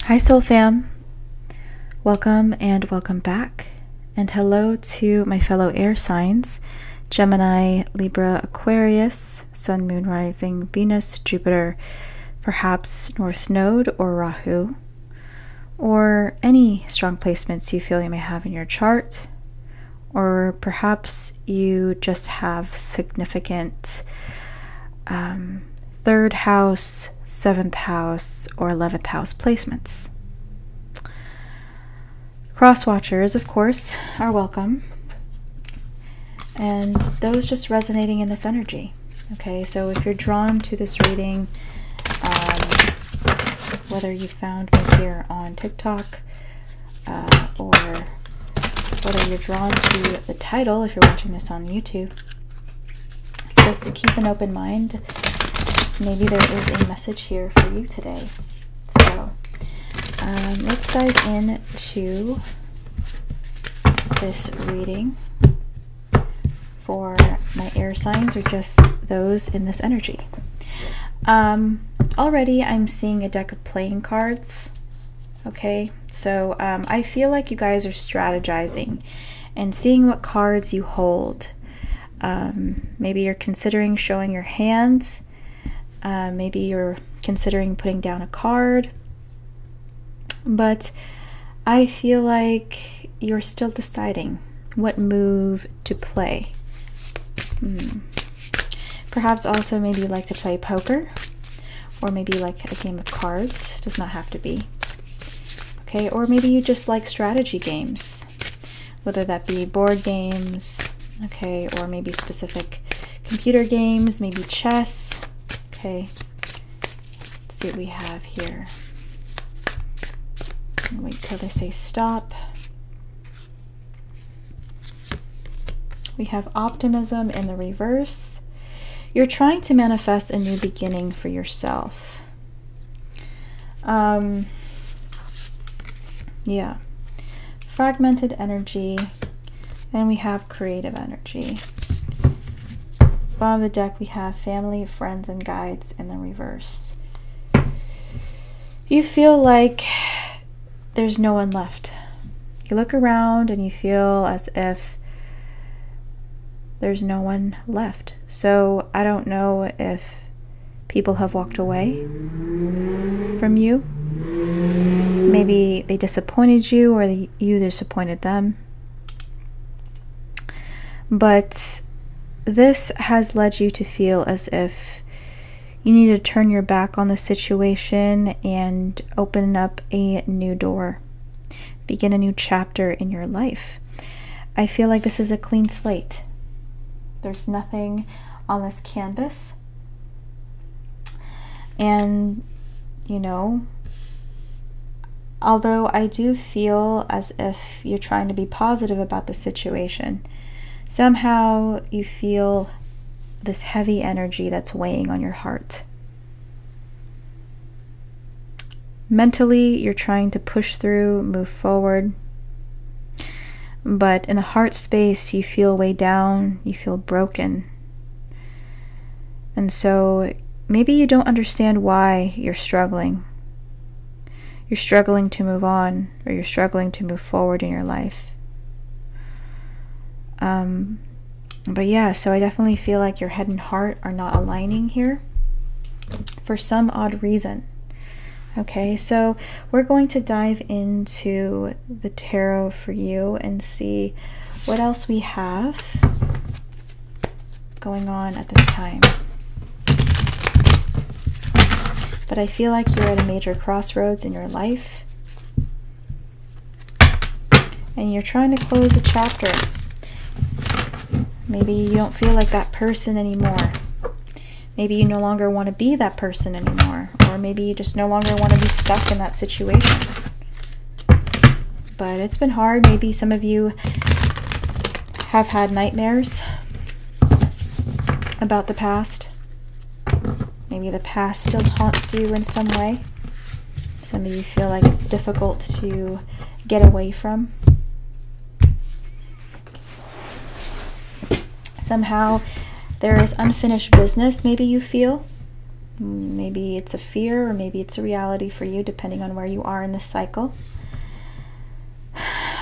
Hi Soul Fam, welcome and welcome back, and hello to my fellow air signs, Gemini, Libra, Aquarius, Sun, Moon, Rising, Venus, Jupiter, perhaps North Node or Rahu, or any strong placements you feel you may have in your chart, or perhaps you just have significant third house, 7th house, or 11th house placements. Cross watchers, of course, are welcome, and those just resonating in this energy. Okay, so if you're drawn to this reading, whether you found me here on TikTok or whether you're drawn to the title, if you're watching this on YouTube, just keep an open mind. Maybe there is a message here for you today. So let's dive into this reading for my air signs, or just those in this energy. Already I'm seeing a deck of playing cards. Okay, so I feel like you guys are strategizing and seeing what cards you hold. Maybe you're considering showing your hands. Maybe you're considering putting down a card, but I feel like you're still deciding what move to play. Perhaps also maybe you like to play poker, or maybe like a game of cards. Does not have to be. Okay, or maybe you just like strategy games, whether that be board games, okay, or maybe specific computer games, maybe chess. Okay, let's see what we have here. Wait till they say stop. We have optimism in the reverse. You're trying to manifest a new beginning for yourself. Yeah. Fragmented energy. And we have creative energy. Bottom of the deck, we have family, friends, and guides in the reverse. You feel like there's no one left. You look around and you feel as if there's no one left. So I don't know if people have walked away from you. Maybe they disappointed you, or you disappointed them. But this has led you to feel as if you need to turn your back on the situation and open up a new door. Begin a new chapter in your life. I feel like this is a clean slate. There's nothing on this canvas. And, you know, although I do feel as if you're trying to be positive about the situation, somehow you feel this heavy energy that's weighing on your heart. Mentally, you're trying to push through, move forward. But in the heart space, you feel weighed down, you feel broken. And so maybe you don't understand why you're struggling. You're struggling to move on, or you're struggling to move forward in your life. But yeah, so I definitely feel like your head and heart are not aligning here for some odd reason. Okay, so we're going to dive into the tarot for you and see what else we have going on at this time. But I feel like you're at a major crossroads in your life, and you're trying to close a chapter. Maybe you don't feel like that person anymore. Maybe you no longer want to be that person anymore. Or maybe you just no longer want to be stuck in that situation. But it's been hard. Maybe some of you have had nightmares about the past. Maybe the past still haunts you in some way. Some of you feel like it's difficult to get away from. Somehow there is unfinished business, maybe you feel. Maybe it's a fear, or maybe it's a reality for you, depending on where you are in this cycle.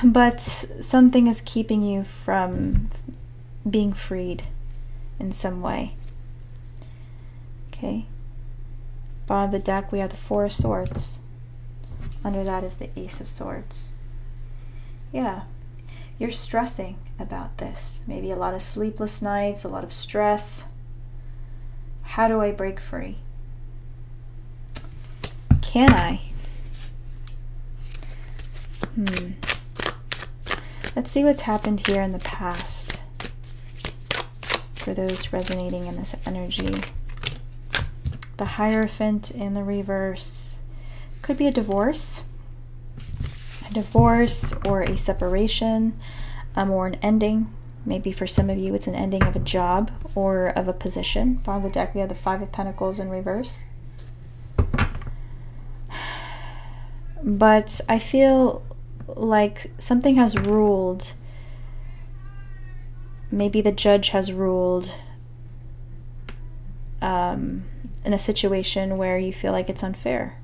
But something is keeping you from being freed in some way. Okay. Bottom of the deck, we have the Four of Swords. Under that is the Ace of Swords. Yeah. You're stressing about this. Maybe a lot of sleepless nights, a lot of stress. How do I break free? Can I? Let's see what's happened here in the past for those resonating in this energy. The Hierophant in the reverse. Could be a divorce. A divorce or a separation, or an ending. Maybe for some of you it's an ending of a job or of a position. Bottom of the deck, we have the Five of Pentacles in reverse. But I feel like something has ruled. Maybe the judge has ruled in a situation where you feel like it's unfair.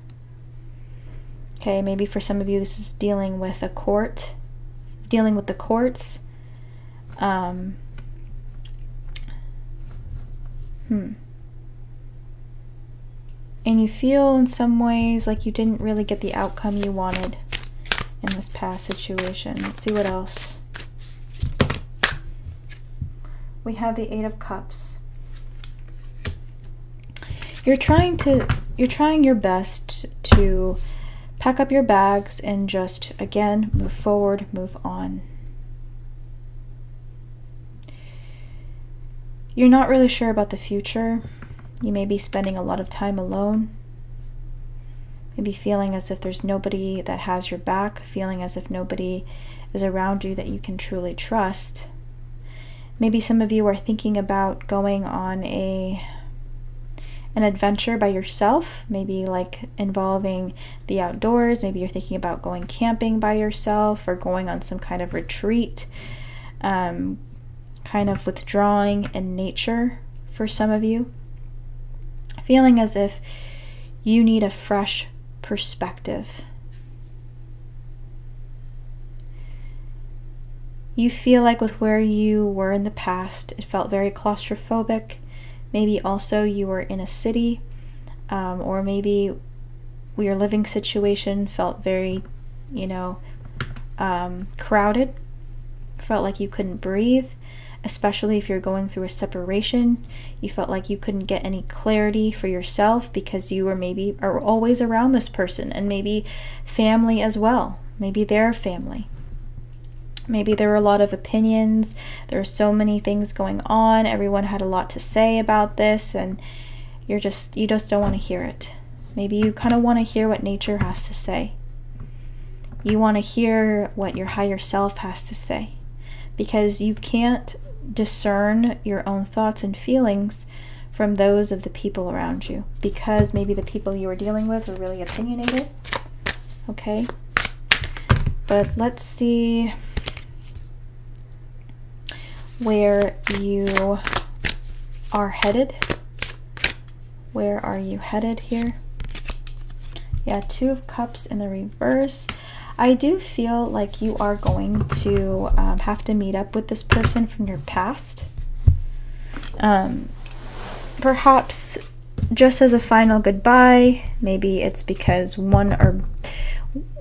Okay, maybe for some of you this is dealing with a court, dealing with the courts. And you feel in some ways like you didn't really get the outcome you wanted in this past situation. Let's see what else. We have the Eight of Cups. You're trying your best to pack up your bags and just, again, move forward, move on. You're not really sure about the future. You may be spending a lot of time alone. Maybe feeling as if there's nobody that has your back, feeling as if nobody is around you that you can truly trust. Maybe some of you are thinking about going on an adventure by yourself, maybe like involving the outdoors. Maybe you're thinking about going camping by yourself or going on some kind of retreat, kind of withdrawing in nature for some of you. Feeling as if you need a fresh perspective. You feel like with where you were in the past, it felt very claustrophobic. Maybe also you were in a city, or maybe your living situation felt very, crowded. Felt like you couldn't breathe, especially if you're going through a separation. You felt like you couldn't get any clarity for yourself because you are always around this person, and maybe family as well. Maybe their family. Maybe there were a lot of opinions. There were so many things going on. Everyone had a lot to say about this, and you just don't want to hear it. Maybe you kind of want to hear what nature has to say. You want to hear what your higher self has to say, because you can't discern your own thoughts and feelings from those of the people around you, because maybe the people you were dealing with are really opinionated. Okay? But let's see where you are headed. Where are you headed here? Yeah, Two of Cups in the reverse. I do feel like you are going to have to meet up with this person from your past. Perhaps just as a final goodbye. Maybe it's because one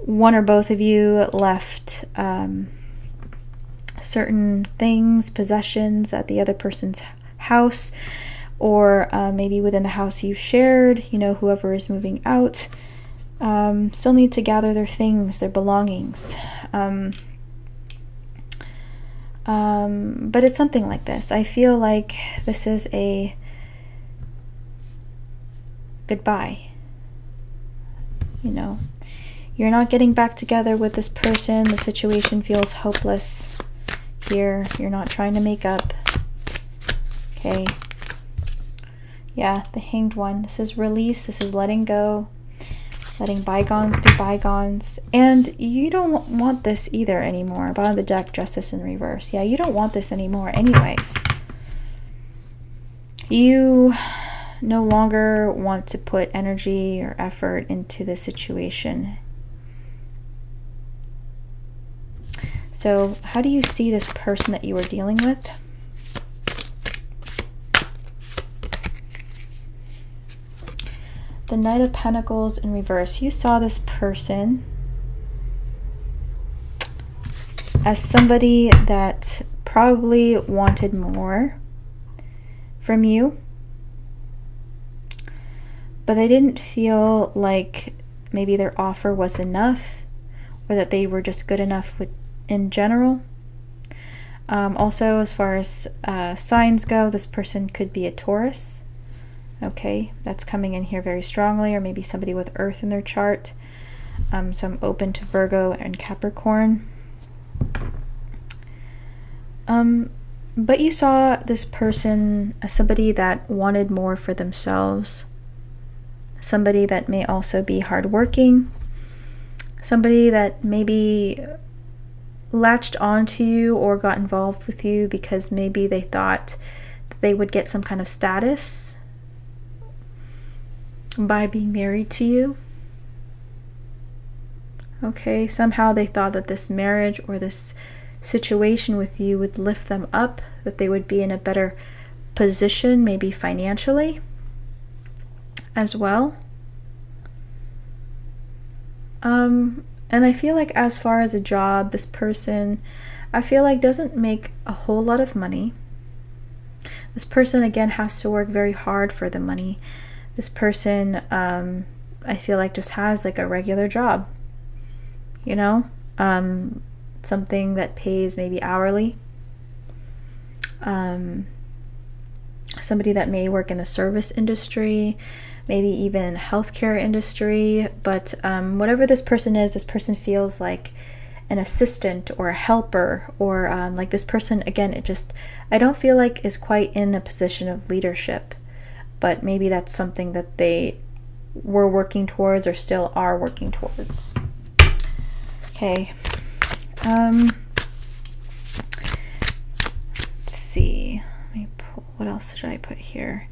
or both of you left certain things, possessions at the other person's house, or maybe within the house you shared, whoever is moving out still need to gather their things, their belongings. But it's something like this. I feel like this is a goodbye. You're not getting back together with this person. The situation feels hopeless here. You're not trying to make up. Okay. Yeah, the Hanged One. This is release. This is letting go. Letting bygones be bygones. And you don't want this either anymore. Bottom of the deck, Justice in reverse. Yeah, you don't want this anymore anyways. You no longer want to put energy or effort into the situation. So how do you see this person that you are dealing with? The Knight of Pentacles in reverse. You saw this person as somebody that probably wanted more from you, but they didn't feel like maybe their offer was enough, or that they were just good enough in general. Also, as far as signs go, this person could be a Taurus. Okay, that's coming in here very strongly, or maybe somebody with Earth in their chart. So I'm open to Virgo and Capricorn. But you saw this person as somebody that wanted more for themselves. Somebody that may also be hardworking. Somebody that maybe latched onto you or got involved with you because maybe they thought that they would get some kind of status by being married to you. Okay, somehow they thought that this marriage or this situation with you would lift them up, that they would be in a better position, maybe financially as well. And I feel like as far as a job, this person, I feel like doesn't make a whole lot of money. This person, again, has to work very hard for the money. This person, I feel like just has like a regular job, you know, something that pays maybe hourly. Somebody that may work in the service industry, maybe even healthcare industry, but whatever this person feels like an assistant or a helper, or like this person, again, I don't feel like is quite in a position of leadership, but maybe that's something that they were working towards or still are working towards. Okay. Let's see. What else should I put here?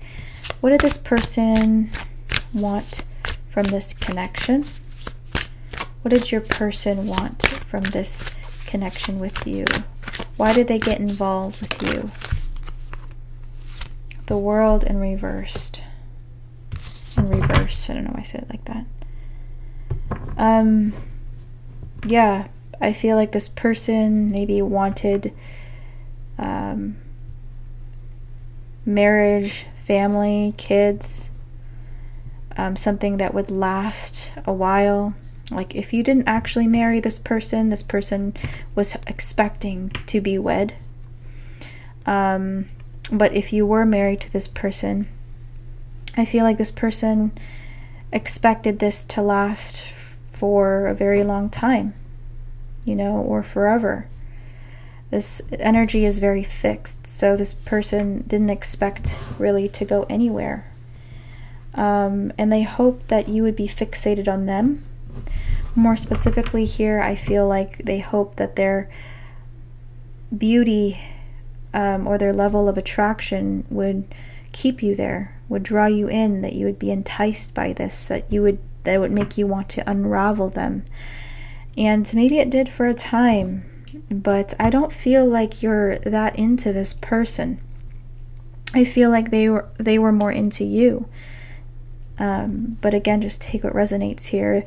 What did this person want from this connection? What did your person want from this connection with you? Why did they get involved with you? The World in reversed. In reverse. I don't know why I said it like that. Yeah, I feel like this person maybe wanted marriage, family, kids, something that would last a while. Like if you didn't actually marry this person was expecting to be wed. But if you were married to this person, I feel like this person expected this to last for a very long time, you know, or forever. This energy is very fixed, so this person didn't expect really to go anywhere. And they hope that you would be fixated on them. More specifically here, I feel like they hope that their beauty or their level of attraction would keep you there, would draw you in, that you would be enticed by this, that it would make you want to unravel them. And maybe it did for a time, but I don't feel like you're that into this person. I feel like they were more into you. But again, just take what resonates here.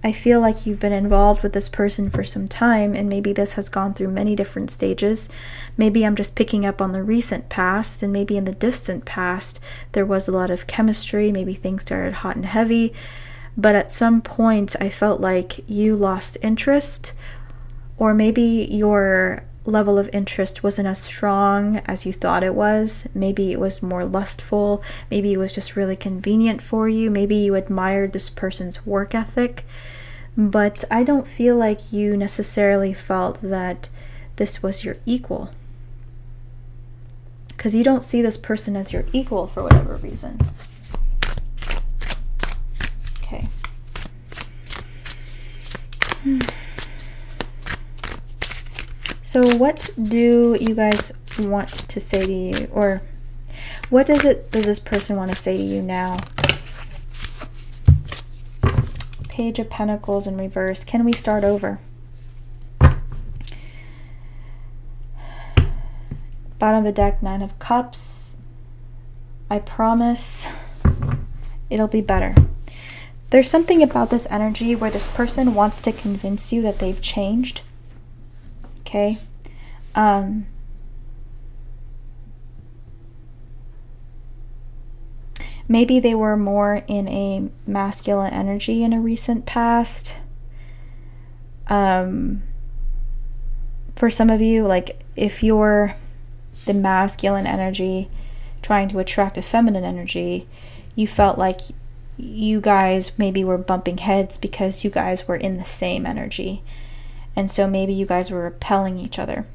I feel like you've been involved with this person for some time, and maybe this has gone through many different stages. Maybe I'm just picking up on the recent past, and maybe in the distant past there was a lot of chemistry, maybe things started hot and heavy, but at some point I felt like you lost interest, or maybe your level of interest wasn't as strong as you thought it was. Maybe it was more lustful, maybe it was just really convenient for you, maybe you admired this person's work ethic, but I don't feel like you necessarily felt that this was your equal, because you don't see this person as your equal for whatever reason. Okay. So what do you guys want to say to you, or What does this person want to say to you now? Page of Pentacles in reverse. Can we start over? Bottom of the deck, Nine of Cups. I promise it'll be better. There's something about this energy where this person wants to convince you that they've changed. Okay? Maybe they were more in a masculine energy in a recent past. For some of you, like if you're the masculine energy trying to attract a feminine energy, you felt like you guys maybe were bumping heads because you guys were in the same energy. And so maybe you guys were repelling each other.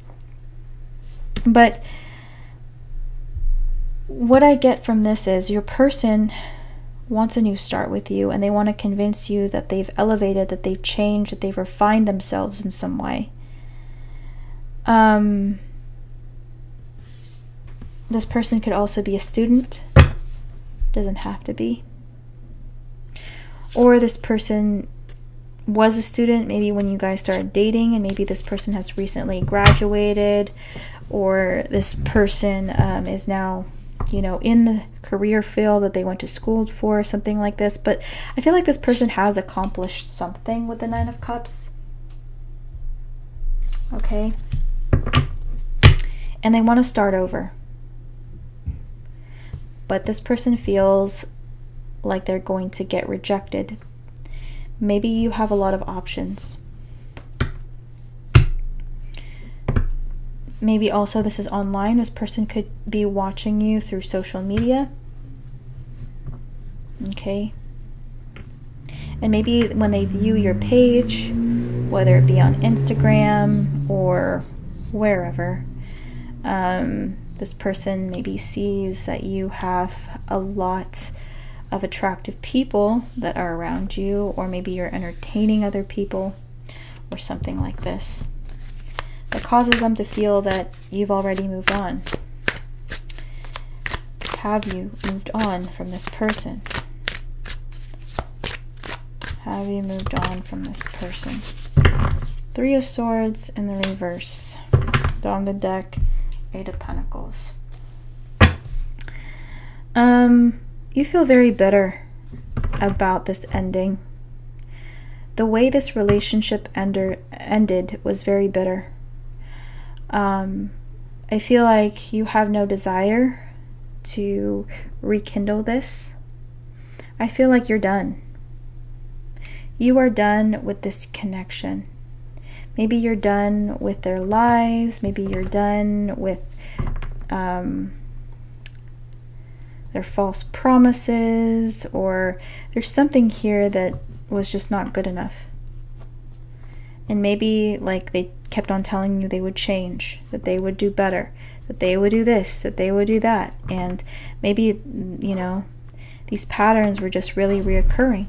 But what I get from this is your person wants a new start with you, and they want to convince you that they've elevated, that they've changed, that they've refined themselves in some way. This person could also be a student. Doesn't have to be. Or this person was a student maybe when you guys started dating, and maybe this person has recently graduated, or this person is now, you know, in the career field that they went to school for, something like this. But I feel like this person has accomplished something with the Nine of Cups. Okay? And they want to start over. But this person feels like they're going to get rejected. Maybe you have a lot of options. Maybe also this is online. This person could be watching you through social media. Okay. And maybe when they view your page, whether it be on Instagram or wherever, this person maybe sees that you have a lot of attractive people that are around you, or maybe you're entertaining other people or something like this. That causes them to feel that you've already moved on. Have you moved on from this person? Have you moved on from this person? Three of Swords in the reverse. On the deck, Eight of Pentacles. You feel very bitter about this ending. The way this relationship ended was very bitter. I feel like you have no desire to rekindle this. I feel like you're done. You are done with this connection. Maybe you're done with their lies. Maybe you're done with their false promises, or there's something here that was just not good enough. And maybe like they kept on telling you they would change, that they would do better, that they would do this, that they would do that. And maybe, you know, these patterns were just really reoccurring.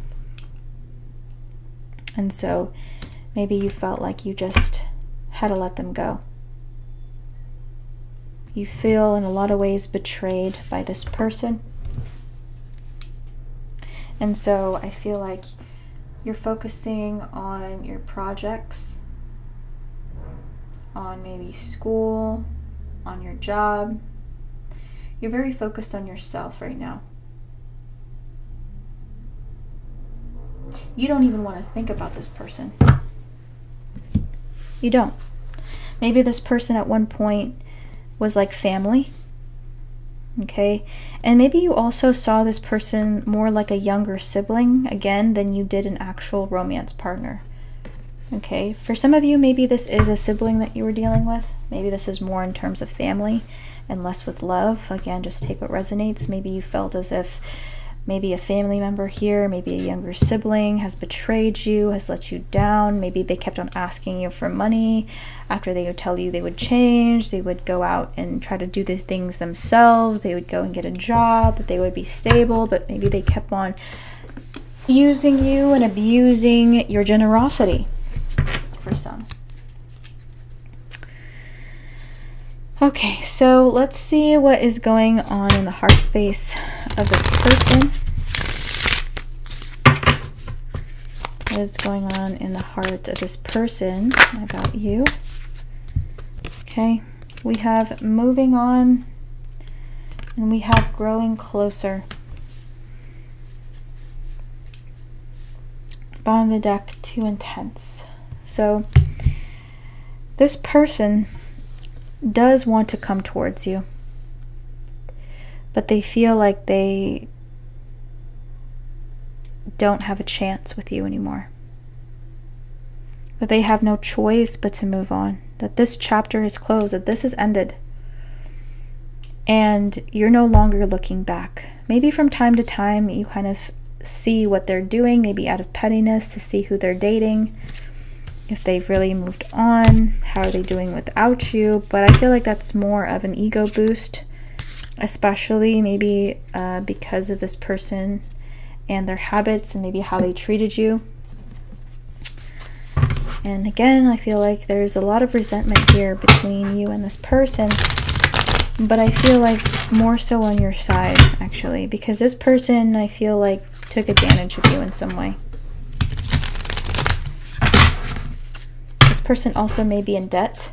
And so maybe you felt like you just had to let them go. You feel in a lot of ways betrayed by this person. And so I feel like you're focusing on your projects, on maybe school, on your job. You're very focused on yourself right now. You don't even want to think about this person. You don't. Maybe this person at one point was like family. Okay? And maybe you also saw this person more like a younger sibling, again, than you did an actual romance partner. Okay? For some of you, maybe this is a sibling that you were dealing with. Maybe this is more in terms of family and less with love. Again, just take what resonates. Maybe you felt as if maybe a family member here, maybe a younger sibling has betrayed you, has let you down. Maybe they kept on asking you for money after they would tell you they would change. They would go out and try to do the things themselves. They would go and get a job, that they would be stable, but maybe they kept on using you and abusing your generosity for some. Okay, so let's see what is going on in the heart space of this person. What is going on in the heart of this person about you? Okay, we have moving on, and we have growing closer. Bottom of the deck, too intense. So this person does want to come towards you, but they feel like they don't have a chance with you anymore. That they have no choice but to move on. That this chapter is closed, that this is ended. And you're no longer looking back. Maybe from time to time you kind of see what they're doing, maybe out of pettiness, to see who they're dating, if they've really moved on, how are they doing without you. But I feel like that's more of an ego boost, especially maybe because of this person and their habits and maybe how they treated you. And again, I feel like there's a lot of resentment here between you and this person, but I feel like more so on your side, actually, because this person, I feel like, took advantage of you in some way. This person also may be in debt.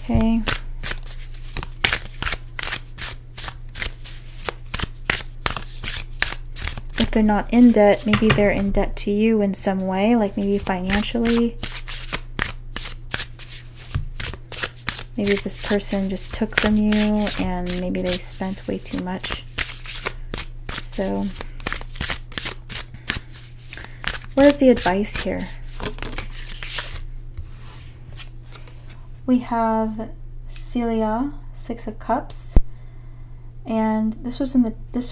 Okay. If they're not in debt, maybe they're in debt to you in some way, like maybe financially. Maybe this person just took from you and maybe they spent way too much. So, what is the advice here? We have Celia, 6 of Cups. And this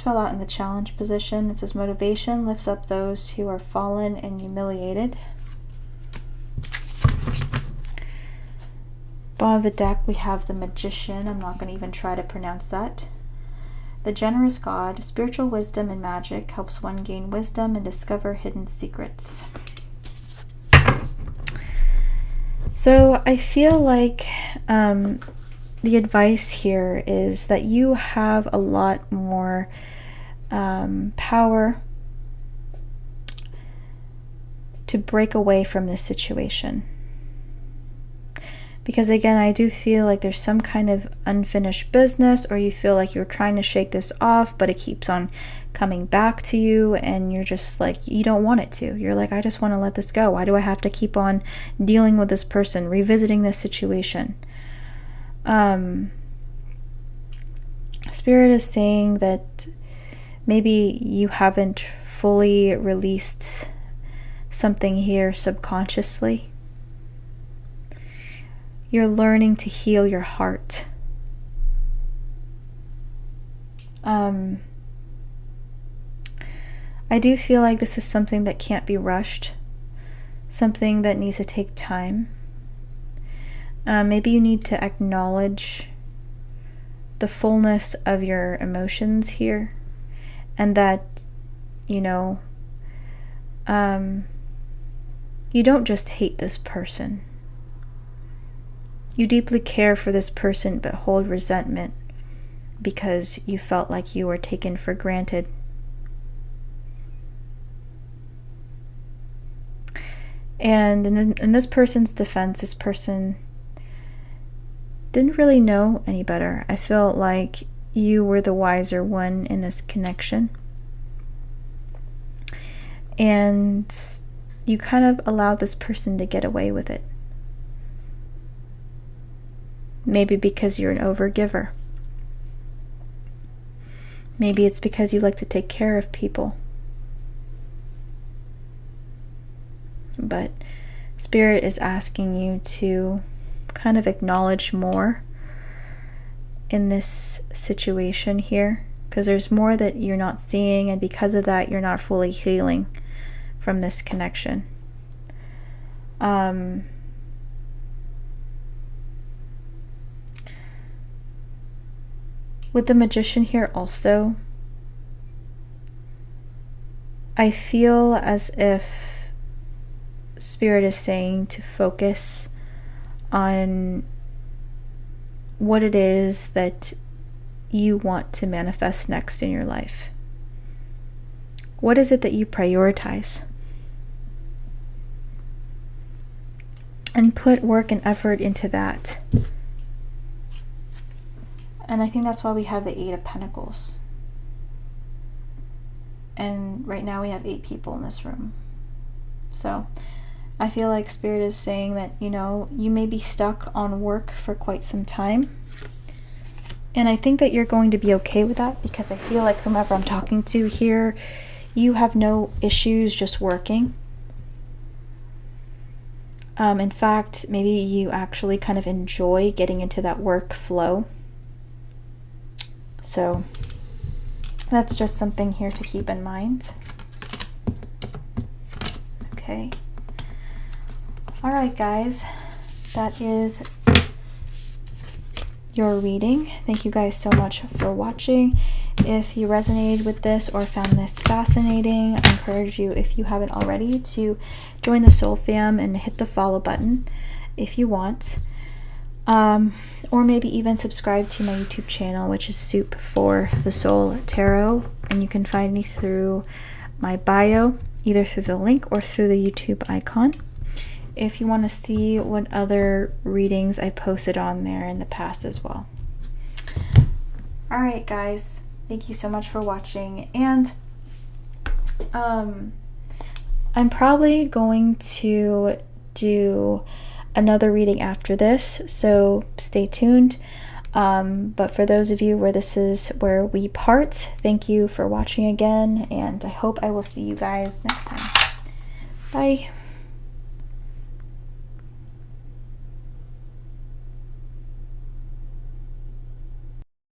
fell out in the challenge position. It says motivation lifts up those who are fallen and humiliated. Bottom of the deck, we have the Magician. I'm not going to even try to pronounce that. The generous God, spiritual wisdom and magic helps one gain wisdom and discover hidden secrets. So I feel like the advice here is that you have a lot more power to break away from this situation. Because again, I do feel like there's some kind of unfinished business, or you feel like you're trying to shake this off, but it keeps on coming back to you, and you're just like, you don't want it to. You're like, I just want to let this go. Why do I have to keep on dealing with this person, revisiting this situation? Spirit is saying that maybe you haven't fully released something here subconsciously. You're learning to heal your heart. I do feel like this is something that can't be rushed, something that needs to take time. Maybe you need to acknowledge the fullness of your emotions here, and that, you know, you don't just hate this person. You deeply care for this person, but hold resentment because you felt like you were taken for granted. And in this person's defense, this person didn't really know any better. I felt like you were the wiser one in this connection. And you kind of allowed this person to get away with it. Maybe because you're an overgiver. Maybe it's because you like to take care of people. But Spirit is asking you to kind of acknowledge more in this situation here, because there's more that you're not seeing, and because of that, you're not fully healing from this connection. With the Magician here also, I feel as if Spirit is saying to focus on what it is that you want to manifest next in your life. What is it that you prioritize? And put work and effort into that. And I think that's why we have the 8 of Pentacles. And right now we have 8 people in this room. So I feel like Spirit is saying that, you know, you may be stuck on work for quite some time. And I think that you're going to be okay with that, because I feel like whomever I'm talking to here, you have no issues just working. In fact, maybe you actually kind of enjoy getting into that work flow. So that's just something here to keep in mind. Okay. All right, guys. That is your reading. Thank you guys so much for watching. If you resonated with this or found this fascinating, I encourage you, if you haven't already, to join the Soul Fam and hit the follow button if you want. Or maybe even subscribe to my YouTube channel, which is Soup for the Soul Tarot. And you can find me through my bio, either through the link or through the YouTube icon, if you want to see what other readings I posted on there in the past as well. Alright, guys. Thank you so much for watching. And I'm probably going to do another reading after this, so stay tuned. But for those of you where this is where we part, thank you for watching again, and I hope I will see you guys next time. Bye.